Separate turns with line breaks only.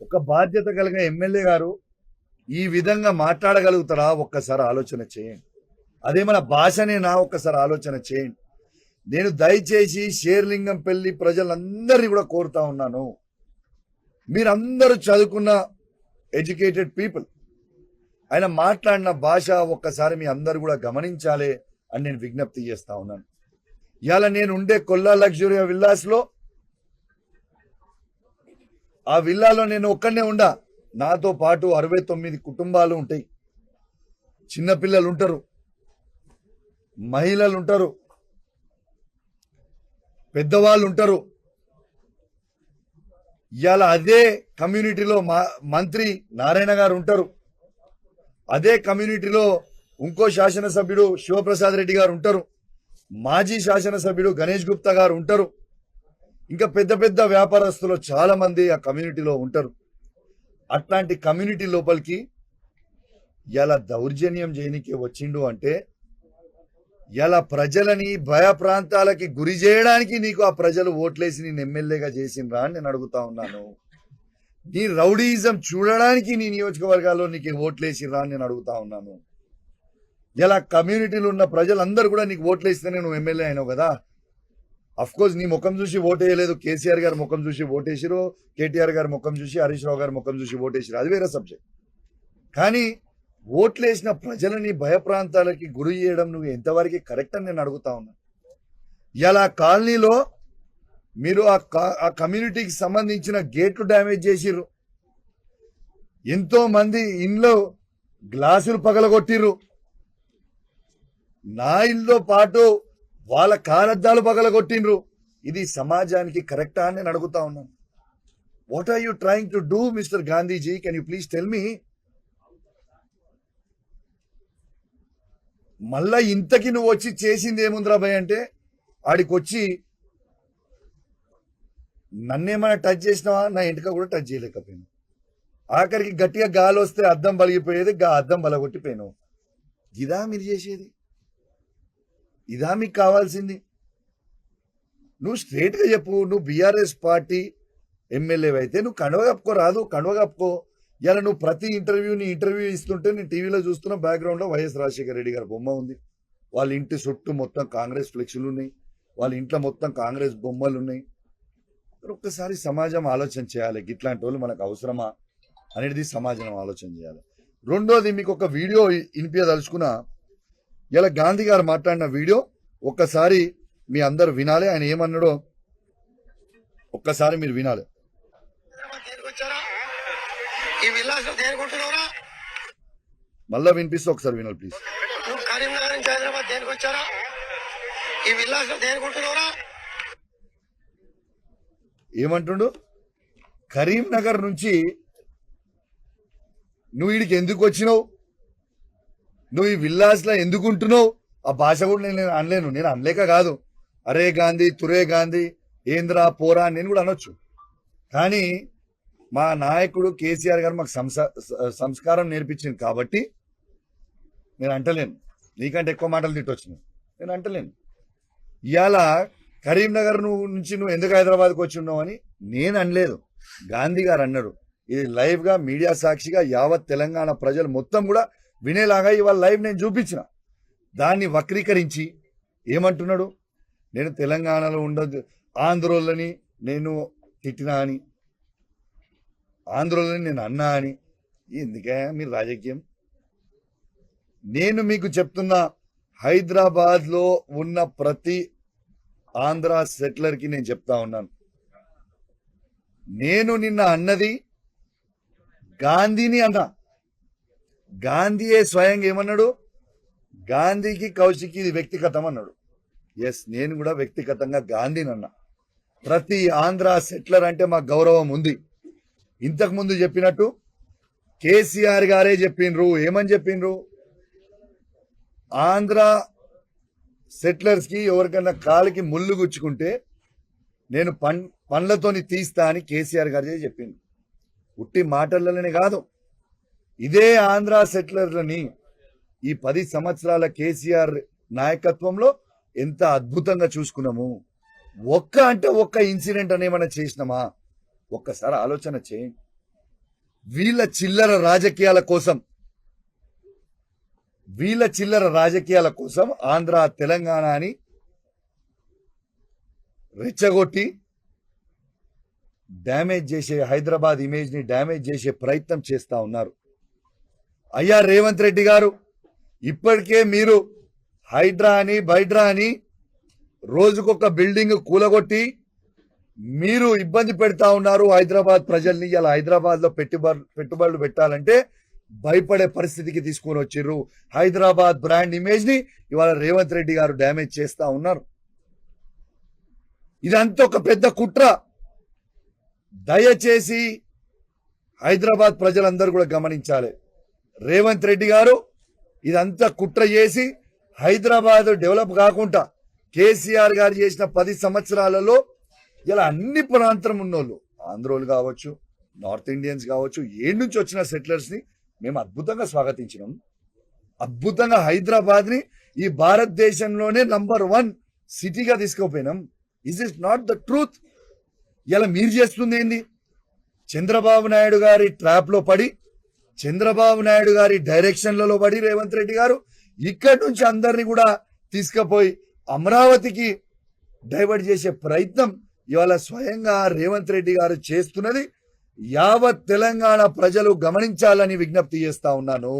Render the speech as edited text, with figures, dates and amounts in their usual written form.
ఒక బాధ్యత కలిగిన ఎమ్మెల్యే గారు ఈ విధంగా మాట్లాడగలుగుతారా? ఒక్కసారి ఆలోచన చేయండి. అదే మన భాషనేనా? ఒక్కసారి ఆలోచన చేయండి. నేను దయచేసి షేర్లింగంపల్లి ప్రజలందరినీ కూడా కోరుతా ఉన్నాను, మీరందరూ చదువుకున్న ఎడ్యుకేటెడ్ పీపుల్. ఆయన మాట్లాడిన భాష ఒక్కసారి మీ అందరు కూడా గమనించాలి అని నేను విజ్ఞప్తి చేస్తా ఉన్నాను. ఇవాళ నేను ఉండే కొల్లా లగ్జరీ విల్లాస్ లో, ఆ విల్లాలో నేను ఒక్కడనే ఉండా. నాతో పాటు 69 కుటుంబాలు ఉంటాయి. చిన్నపిల్లలు ఉంటారు, మహిళలు ఉంటారు, పెద్దవాళ్ళు ఉంటారు. ఇవాళ అదే కమ్యూనిటీలో మంత్రి నారాయణ గారు ఉంటారు. అదే కమ్యూనిటీలో ఇంకో శాసనసభ్యుడు శివప్రసాద్ రెడ్డి గారు ఉంటారు. మాజీ శాసనసభ్యుడు గణేష్ గుప్తా గారు ఉంటారు. ఇంకా పెద్ద పెద్ద వ్యాపారస్తులు చాలా మంది ఆ కమ్యూనిటీలో ఉంటారు. అట్లాంటి కమ్యూనిటీ లోపలికి ఇలా దౌర్జన్యం చేయనికి వచ్చిండు అంటే, ఇలా ప్రజలని భయప్రాంతాలకి గురి చేయడానికి నీకు ఆ ప్రజలు ఓట్లేసి నేను ఎమ్మెల్యేగా చేసిండ్రా అని నేను అడుగుతా ఉన్నాను. నీ రౌడీయిజం చూడడానికి నీ నియోజకవర్గాల్లో నీకు ఓట్లేసిరా అని నేను అడుగుతా ఉన్నాను. ఇలా కమ్యూనిటీలో ఉన్న ప్రజలందరూ కూడా నీకు ఓట్లేస్తేనే నువ్వు ఎమ్మెల్యే అయినావు కదా. అఫ్ కోర్స్ నీ ముఖం చూసి ఓటేయలేదు, కేసీఆర్ గారి ముఖం చూసి ఓటేసిరు, కేటీఆర్ గారి ముఖం చూసి, హరీష్ రావు గారి ముఖం చూసి ఓటేసిరు, అది వేరే సబ్జెక్ట్. కానీ ఓట్లేసిన ప్రజలని భయప్రాంతాలకి గురి చేయడం నువ్వు ఎంతవరకు కరెక్ట్ అని నేను అడుగుతా ఉన్నా. ఇలా కాలనీలో మీరు ఆ కమ్యూనిటీకి సంబంధించిన గేట్లు డ్యామేజ్ చేసిర్రు. ఎంతో మంది ఇంట్లో గ్లాసులు పగలగొట్టిర్రు. నా ఇల్లుతో పాటు వాళ్ళ కారద్దాలు పగలగొట్టిండ్రు. ఇది సమాజానికి కరెక్టా అని నేను అడుగుతా ఉన్నాను. What are you trying to do mister Gandhiji? Can you please tell me? మళ్ళా ఇంతకి నువ్వు వచ్చి చేసింది ఏముందిరా భయ్ అంటే, ఆడికి వచ్చి నన్నేమైనా టచ్ చేసినావా? నా ఇంటికి కూడా టచ్ చేయలేకపోయాను. ఆఖరికి గట్టిగా గాలి వస్తే అద్దం బలిగిపోయేది, అద్దం బలగొట్టిపోయాను. ఇదా మీరు చేసేది? ఇదా మీకు కావాల్సింది? నువ్వు స్ట్రేట్గా చెప్పు. నువ్వు బీఆర్ఎస్ పార్టీ ఎమ్మెల్యే అయితే నువ్వు కండువ కప్పుకో, రాదు కండువ కప్పుకో. ఇలా నువ్వు ప్రతి ఇంటర్వ్యూ ఇస్తుంటే నేను టీవీలో చూస్తున్న బ్యాక్గ్రౌండ్లో వైఎస్ రాజశేఖర రెడ్డి గారి బొమ్మ ఉంది. వాళ్ళ ఇంటి చుట్టూ మొత్తం కాంగ్రెస్ ఫ్లెక్స్లు ఉన్నాయి, వాళ్ళ ఇంట్లో మొత్తం కాంగ్రెస్ బొమ్మలు ఉన్నాయి. ఒక్కసారి సమాజం ఆలోచన చేయాలి, ఇట్లాంటి వాళ్ళు మనకు అవసరమా అనేది సమాజం ఆలోచన చేయాలి. రెండోది, మీకు ఒక వీడియో వినిపించదలుచుకున్నా. ఇలా గాంధీ గారు మాట్లాడిన వీడియో ఒక్కసారి మీ అందరు వినాలి. ఆయన ఏమన్నాడో ఒక్కసారి మీరు వినాలి. మళ్ళా వినిపిస్తే ఒకసారి వినాలి ప్లీజ్. కరీంనగర్ నుంచి హైదరాబాద్ దేనికి వచ్చారా? ఈ విల్లాస్ దేనికుంటున్నారా? ఏమంటుండు? కరీంనగర్ నుంచి నువ్వు వీడికి ఎందుకు వచ్చినావు? నువ్వు ఈ విల్లాస్ లో ఎందుకు ఉంటున్నావు? ఆ భాష కూడా నేను అనలేను. నేను అనలేక కాదు, అరే గాంధీ, తురే గాంధీ, ఏంద్రా పోరా నేను కూడా అనొచ్చు. కానీ మా నాయకుడు కేసీఆర్ గారు మాకు సంస్కారం నేర్పించింది కాబట్టి నేను అంటలేను. నీకంటే ఎక్కువ మాటలు తిట్టొచ్చినావు, నేను అంటలేను. ఇవాళ కరీంనగర్ నుంచి నువ్వు ఎందుకు హైదరాబాద్కి వచ్చి ఉన్నావు అని నేను అనలేదు, గాంధీ గారు అన్నాడు. ఇది లైవ్ గా మీడియా సాక్షిగా యావత్ తెలంగాణ ప్రజలు మొత్తం కూడా వినేలాగా ఇవాళ లైవ్ నేను చూపించిన. దాన్ని వక్రీకరించి ఏమంటున్నాడు? నేను తెలంగాణలో ఉండదు, ఆంధ్రోళ్ళని నేను తిట్టినా అని, ఆంధ్రోళ్ళని నేను అన్నా అని. ఎందుకే మీరు రాజకీయం? నేను మీకు చెప్తున్నా, హైదరాబాద్ లో ఉన్న ప్రతి ఆంధ్ర సెటిలర్ కి నేను చెప్తా ఉన్నాను, నేను నిన్న అన్నది గాంధీని అన్నా. గాంధీయే స్వయంగా ఏమన్నాడు? గాంధీకి కౌశిక్ ఇది వ్యక్తిగతం అన్నాడు. ఎస్, నేను కూడా వ్యక్తిగతంగా గాంధీని అన్నా. ప్రతి ఆంధ్ర సెటిలర్ అంటే మాకు గౌరవం ఉంది. ఇంతకు ముందు చెప్పినట్టు కేసీఆర్ గారే చెప్పిండ్రు. ఏమని చెప్పిండ్రు? ఆంధ్ర సెటిలర్స్ కి ఎవరికన్నా కాలికి ముళ్ళు గుచ్చుకుంటే నేను పండ్లతోని తీస్తా అని కేసీఆర్ గారే చెప్పిండు. ఉట్టి మాటలనే కాదు, ఇదే ఆంధ్ర సెటిలర్లని ఈ 10 సంవత్సరాల కేసీఆర్ నాయకత్వంలో ఎంత అద్భుతంగా చూసుకున్నాము. ఒక్క ఇన్సిడెంట్ అని ఏమైనా చేసినామా? ఒక్కసారి ఆలోచన చేయండి. వీళ్ళ చిల్లర రాజకీయాల కోసం ఆంధ్ర తెలంగాణ అని రెచ్చగొట్టి డ్యామేజ్ చేసే, హైదరాబాద్ ఇమేజ్ ని డ్యామేజ్ చేసే ప్రయత్నం చేస్తా ఉన్నారు. అయ్యా రేవంత్ రెడ్డి గారు, ఇప్పటికే మీరు హైడ్రా అని బైడ్రా అని రోజుకొక బిల్డింగ్ కూలగొట్టి మీరు ఇబ్బంది పెడతా ఉన్నారు హైదరాబాద్ ప్రజల్ని. ఇలా హైదరాబాద్ లో పెట్టుబడులు పెట్టాలంటే భయపడే పరిస్థితికి తీసుకొని వచ్చిర్రు. హైదరాబాద్ బ్రాండ్ ఇమేజ్ ని ఇవాళ రేవంత్ రెడ్డి గారు డ్యామేజ్ చేస్తా ఉన్నారు. ఇదంతా ఒక పెద్ద కుట్ర. దయచేసి హైదరాబాద్ ప్రజలందరూ కూడా గమనించాలి. రేవంత్ రెడ్డి గారు ఇదంతా కుట్ర చేసి హైదరాబాద్ డెవలప్ కాకుండా కేసీఆర్ గారు చేసిన 10 సంవత్సరాలలో ఇలా అన్ని ప్రాంతం ఉన్నోళ్ళు, ఆంధ్రోలు కావచ్చు, నార్త్ ఇండియన్స్ కావచ్చు, ఏడు నుంచి వచ్చిన సెటిలర్స్ ని మేము అద్భుతంగా స్వాగతించినాం. అద్భుతంగా హైదరాబాద్ ని ఈ భారతదేశంలోనే నంబర్ 1 సిటీగా తీసుకుపోయినాం. Is is not the truth? ఇలా మీరు చేస్తుంది ఏంది? చంద్రబాబు నాయుడు గారి ట్రాప్ లో పడి, చంద్రబాబు నాయుడు గారి డైరెక్షన్లలో పడి రేవంత్ రెడ్డి గారు ఇక్కడి నుంచి అందరినీ కూడా తీసుకుపోయి అమరావతికి డైవర్ట్ చేసే ప్రయత్నం ఇవాళ స్వయంగా రేవంత్ రెడ్డి గారు చేస్తున్నది యావత్ తెలంగాణ ప్రజలు గమనించాలని విజ్ఞప్తి చేస్తా ఉన్నాను.